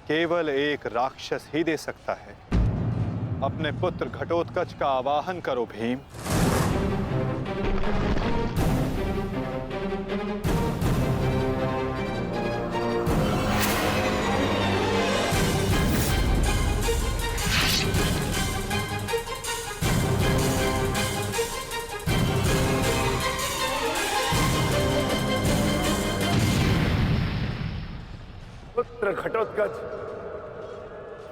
केवल एक राक्षस ही दे सकता है। अपने पुत्र घटोत्कच का आवाहन करो भीम। पुत्र घटोत्कच,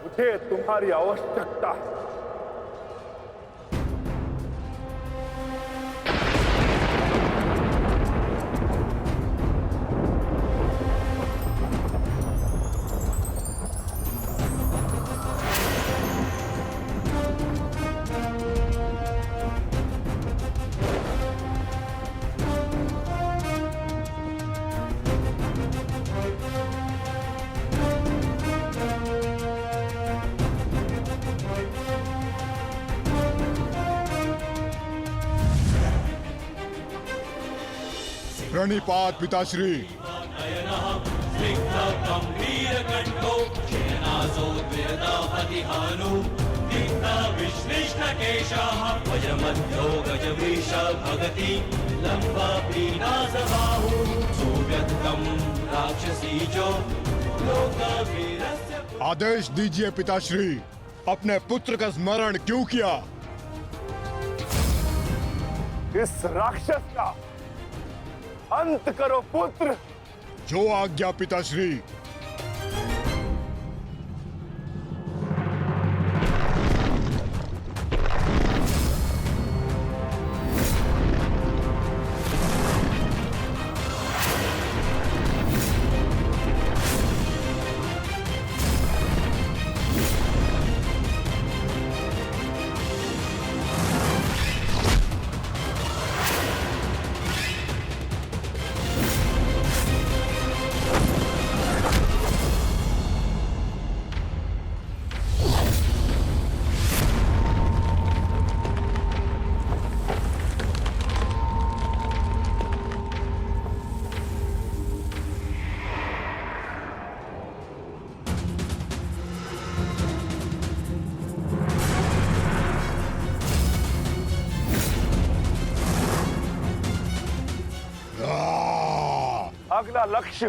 मुझे तुम्हारी आवश्यकता है। प्रणिपात पिताश्री। आदेश दीजिए पिताश्री, अपने पुत्र का स्मरण क्यों किया? इस राक्षस का अंत करो पुत्र। जो आज्ञा पिताश्री। अगला लक्ष्य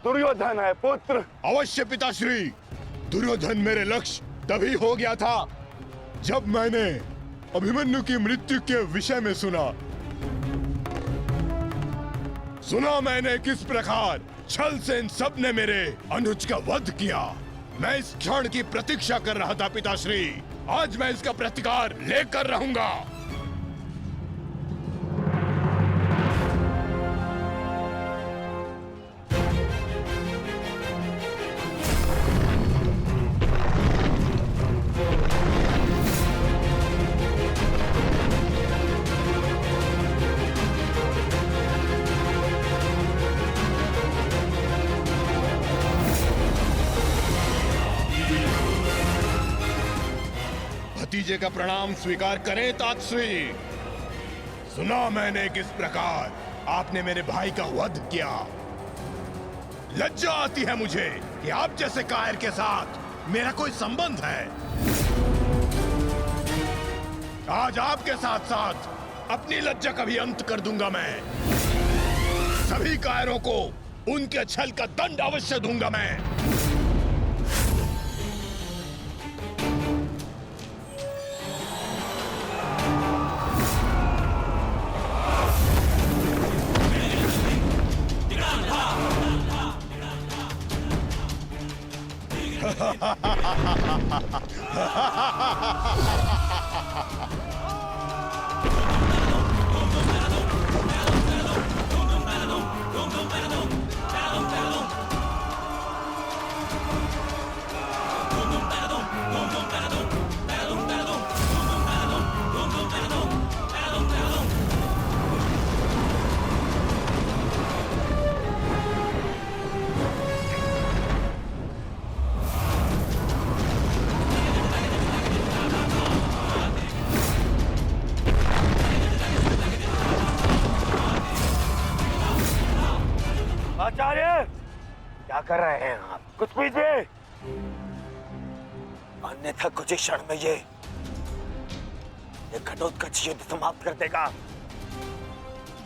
दुर्योधन है पुत्र। अवश्य पिताश्री। दुर्योधन मेरे लक्ष्य तभी हो गया था जब मैंने अभिमन्यु की मृत्यु के विषय में सुना मैंने किस प्रकार छल से इन सब ने मेरे अनुज का वध किया। मैं इस क्षण की प्रतीक्षा कर रहा था पिताश्री। आज मैं इसका प्रतिकार लेकर रहूंगा। भतीजे का प्रणाम स्वीकार करें तातश्री। सुना मैंने किस प्रकार आपने मेरे भाई का वध किया। लज्जा आती है मुझे कि आप जैसे कायर के साथ मेरा कोई संबंध है। आज आपके साथ साथ अपनी लज्जा का भी अंत कर दूंगा। मैं सभी कायरों को उनके छल का दंड अवश्य दूंगा। मैं आचार्य क्या कर रहे हैं आप? कुछ कीजिए, अन्यथा कुछ ही क्षण में ये घटोत्कच युद्ध समाप्त कर देगा।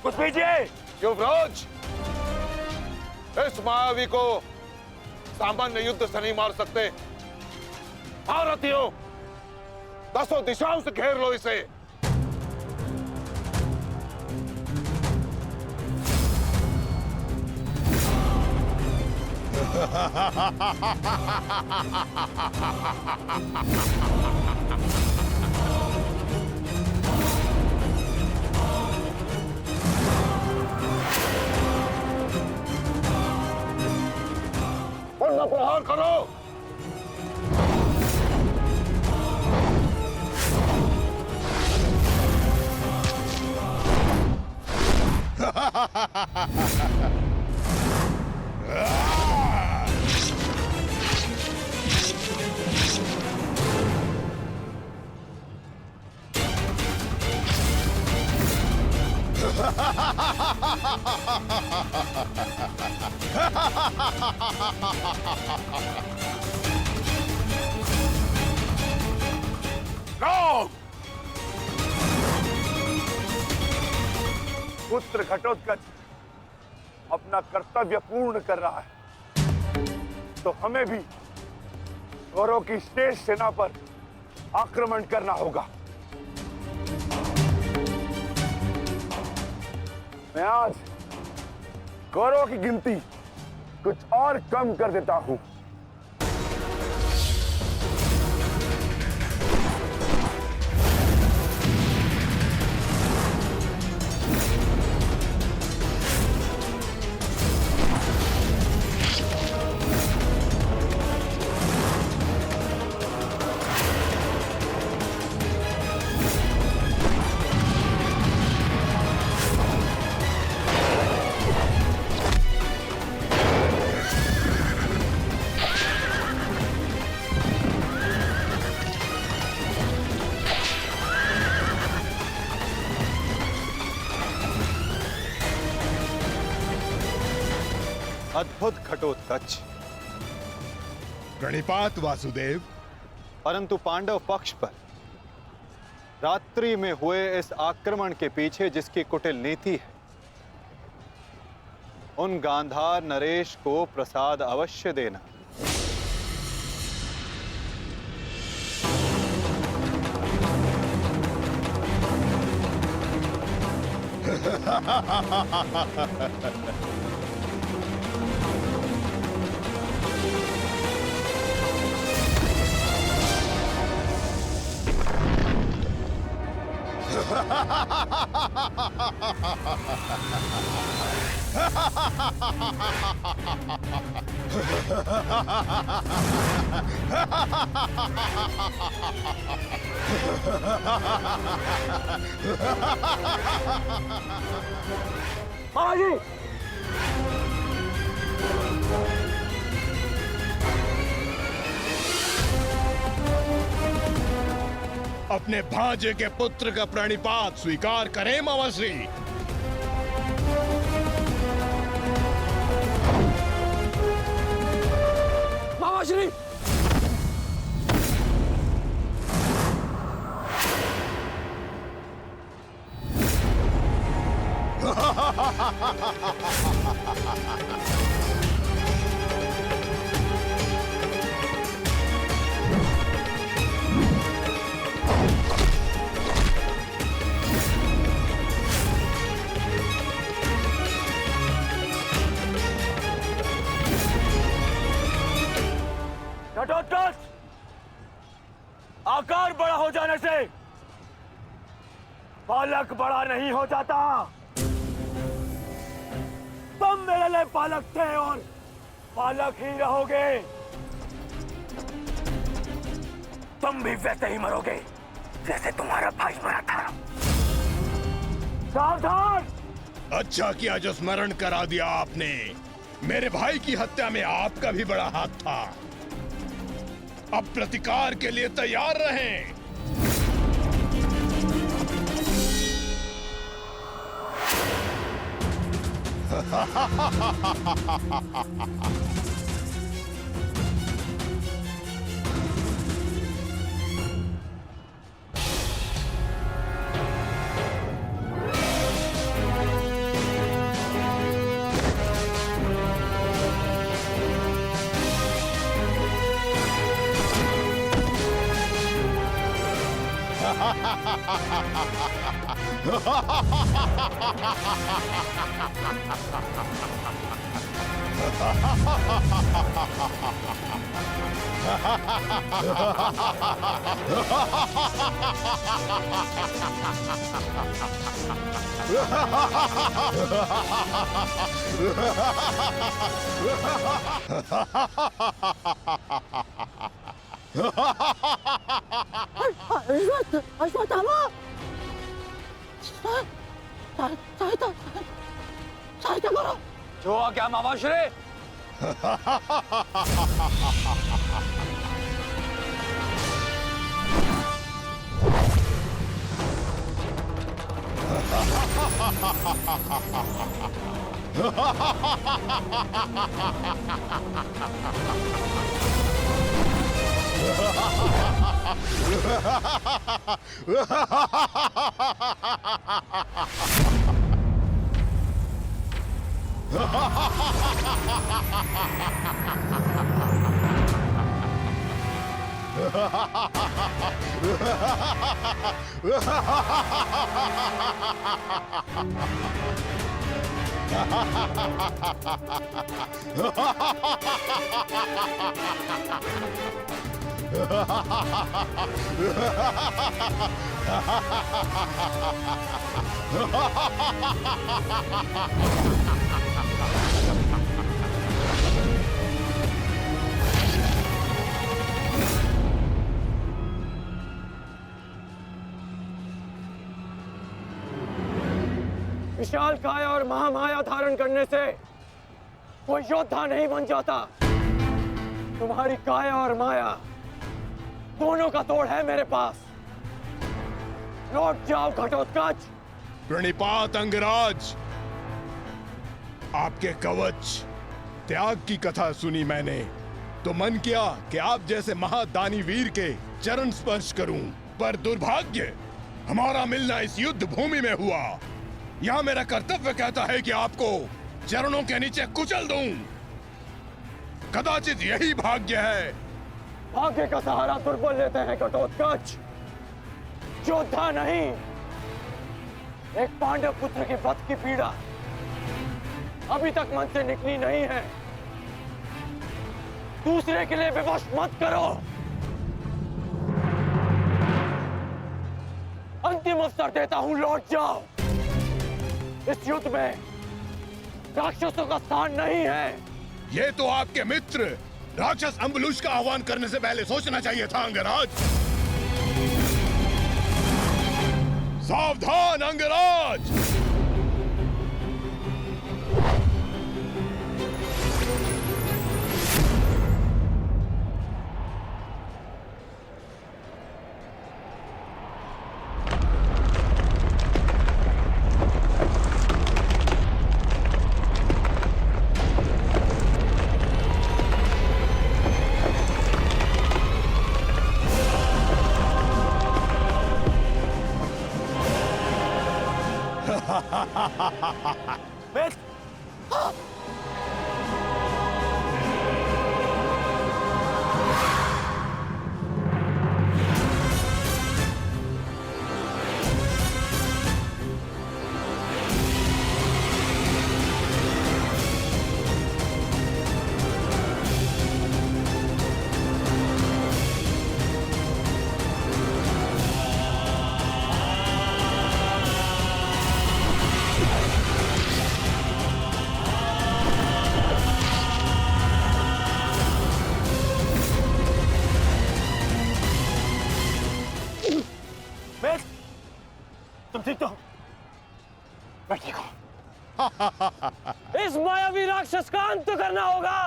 कुछ कीजिए। युवराज, इस मायावी को सामान्य युद्ध से नहीं मार सकते। भारतीयों, 10 दिशाओं से घेर लो इसे। उनका प्रहार करो। पुत्र घटोत्कच अपना कर्तव्य पूर्ण कर रहा है, तो हमें भी कौरवों की शेष सेना पर आक्रमण करना होगा। मैं आज कौरवों की गिनती कुछ और कम कर देता हूं। अद्भुत घटोत्कच, प्रणिपात वासुदेव। परंतु पांडव पक्ष पर रात्रि में हुए इस आक्रमण के पीछे जिसकी कुटिल नीति है, उन गांधार नरेश को प्रसाद अवश्य देना। महाराज जी, अपने भांजे के पुत्र का प्रणिपात स्वीकार करें मामाश्री। मामाश्री, घटोत्कच, आकार बड़ा हो जाने से पालक बड़ा नहीं हो जाता। तुम मेरे लिए पालक थे और पालक ही रहोगे। तुम भी वैसे ही मरोगे जैसे तुम्हारा भाई मरा था। सावधान! अच्छा किया जो स्मरण करा दिया आपने। मेरे भाई की हत्या में आपका भी बड़ा हाथ था। अब प्रतिकार के लिए तैयार रहें। अश्वत्थामा सहायता करो जो आज्ञा मामाश्री। विशाल काया और महामाया धारण करने से कोई योद्धा नहीं बन जाता। तुम्हारी काया और माया दोनों का तोड़ है मेरे पास। लौट जाओ घटोत्कच। प्रणिपात अंगराज, आपके कवच त्याग की कथा सुनी मैंने तो मन किया कि आप जैसे महादानी वीर के चरण स्पर्श करूं, पर दुर्भाग्य हमारा मिलना इस युद्ध भूमि में हुआ। यह मेरा कर्तव्य कहता है कि आपको चरणों के नीचे कुचल दूं। कदाचित यही भाग्य है। भाग्य का सहारा दुर्बल लेते हैं घटोत्कच, योद्धा नहीं। एक पांडव पुत्र के वध की पीड़ा अभी तक मन से निकली नहीं है। दूसरे के लिए विवश मत करो। अंतिम अवसर देता हूं, लौट जाओ। इस युद्ध में राक्षसों का स्थान नहीं है। ये तो आपके मित्र राक्षस अम्बुलुष का आह्वान करने से पहले सोचना चाहिए था अंगराज। सावधान अंगराज। तुम ठीक तो हो? मैं ठीक हूं। इस मायावी राक्षस का अंत करना होगा,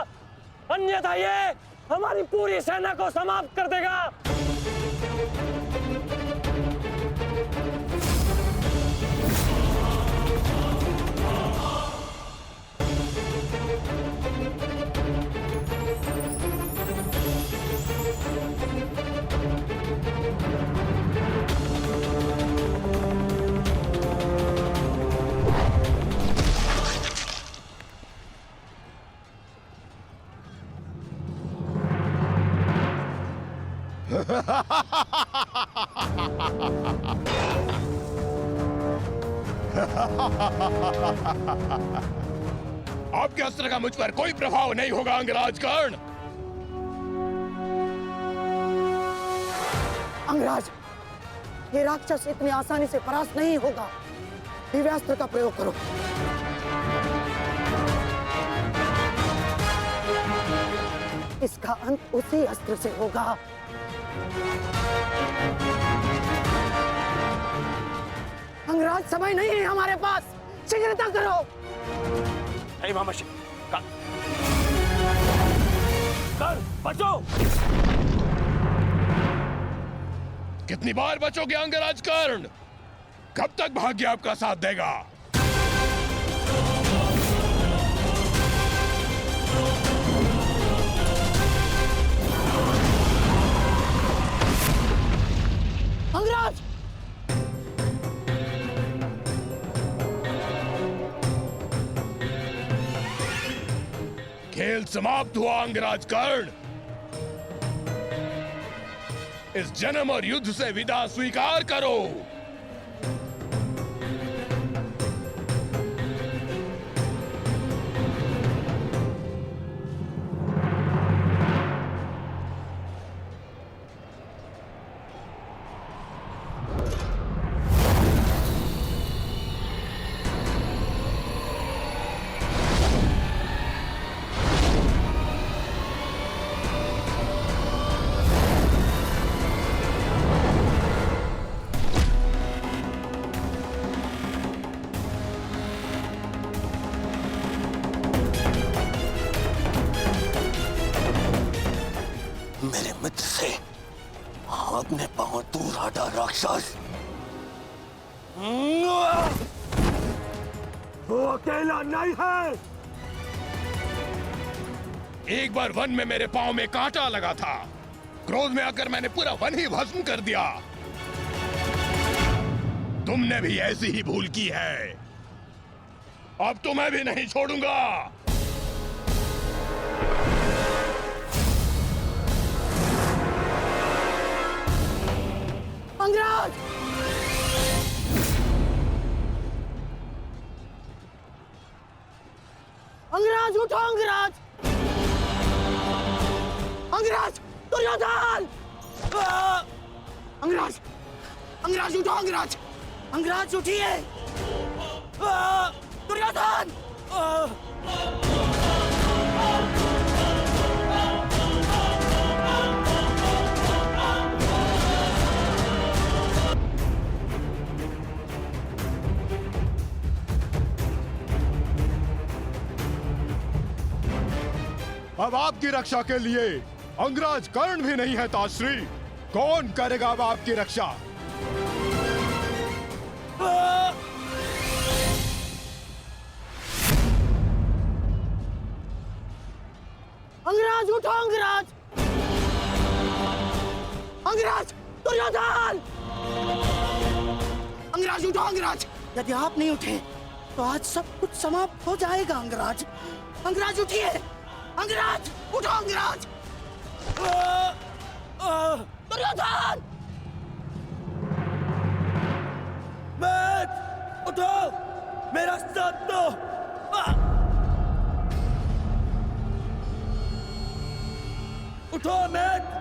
अन्यथा ये हमारी पूरी सेना को समाप्त कर देगा। आपके अस्त्र का मुझ पर कोई प्रभाव नहीं होगा अंगराज कर्ण। अंगराज, ये राक्षस इतनी आसानी से परास्त नहीं होगा। दिव्यास्त्र का प्रयोग करो। इसका अंत उसी अस्त्र से होगा। अंगराज, समय नहीं है हमारे पास, शीघ्रता करो। नहीं मामाशी, कर बचो। कितनी बार बचोगे अंगराज कर्ण? कब तक भाग्य आपका साथ देगा? अंगराज, खेल समाप्त हुआ अंगराज कर्ण। इस जन्म और युद्ध से विदा स्वीकार करो। मेरे मित्र से अपने पांव दूर हटा राक्षस। वो अकेला नहीं है। एक बार वन में मेरे पांव में कांटा लगा था। क्रोध में आकर मैंने पूरा वन ही भस्म कर दिया। तुमने भी ऐसी ही भूल की है। अब तो मैं भी नहीं छोड़ूंगा। अंगराज, अंगराज उठो। अंगराज, अंगराज, दुर्योधन। अंगराज, अंगराज उठो। अंगराज, अंगराज उठिए। दुर्योधन। अब आपकी रक्षा के लिए अंगराज कर्ण भी नहीं है ताश्री। कौन करेगा अब आपकी रक्षा? अंगराज उठो। अंगराज, अंगराज, दुर्योधन। अंगराज उठो। अंगराज, यदि आप नहीं उठे तो आज सब कुछ समाप्त हो जाएगा। अंगराज, अंगराज उठिए। अंगराज उठो। अंगराज। दुर्योधन, उठो, मेरा साथ दो। उठो मैट।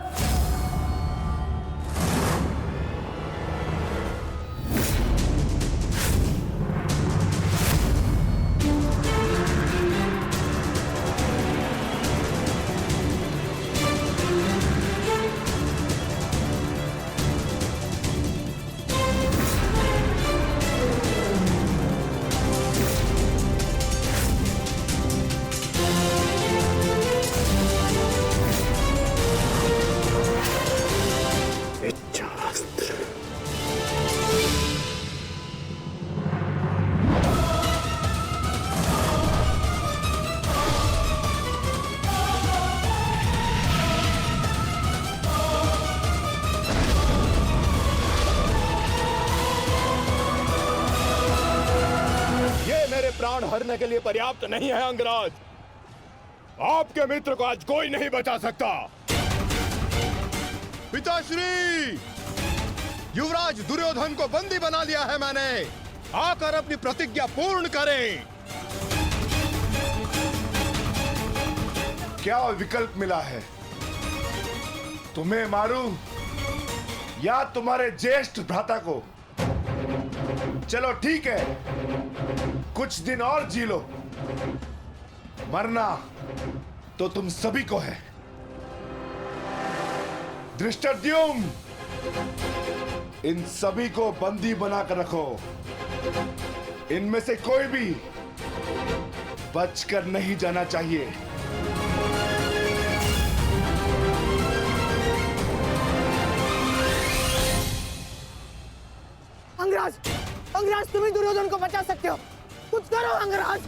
प्राण हरने के लिए पर्याप्त नहीं है अंगराज। आपके मित्र को आज कोई नहीं बचा सकता। पिताश्री, युवराज दुर्योधन को बंदी बना लिया है मैंने। आकर अपनी प्रतिज्ञा पूर्ण करें। क्या विकल्प मिला है? तुम्हें मारूं या तुम्हारे ज्येष्ठ भ्राता को? चलो ठीक है, कुछ दिन और जी लो। मरना तो तुम सभी को है। धृष्टद्युम्न, इन सभी को बंदी बनाकर रखो। इनमें से कोई भी बचकर नहीं जाना चाहिए। अंगराज, अंगराज तुम ही दुर्योधन को बचा सकते हो। कुछ करो अंगराज।